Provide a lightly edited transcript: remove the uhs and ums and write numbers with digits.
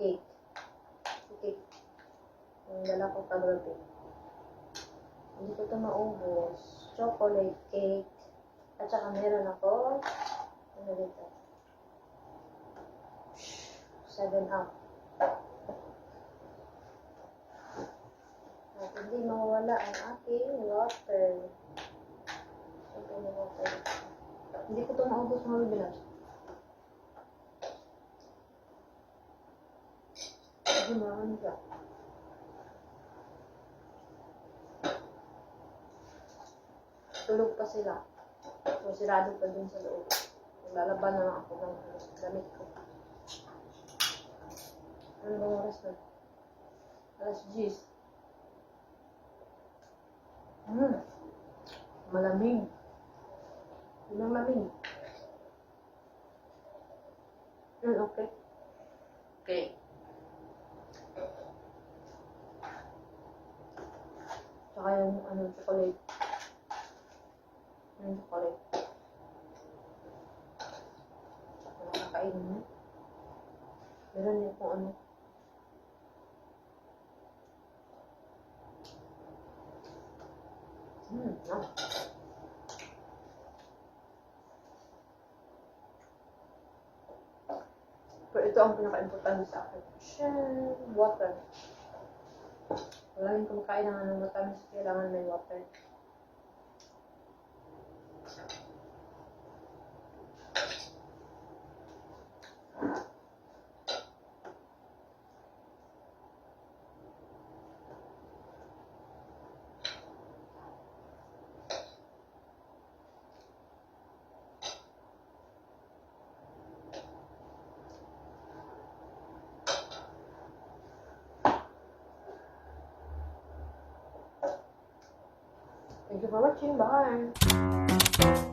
cake. Cake. Yung dala ko kagabi. Hindi ko ito maubos. Chocolate cake. At saka meron ako, ano dito? 7-Up. At hindi mawawala ang aking water. Siyempre may water. Hindi ko ito maubos mga bibilas. Kasi marami siya. Tulog pa sila. So, sirado pa dun sa loob. Naglalaban na lang ako ng damit ko. Ano bang oras na? Alas 10. Malamig. Yun ang lamig. Okay. Okay. Tsaka yung chocolate. Yung chocolate. Tsaka nakakainin mo. Meron yung kung ano. Pero ito ang pinaka-importante sa akin. Water. Laging kumakain ng matamis, kailangan may water. Thank you for watching. Bye!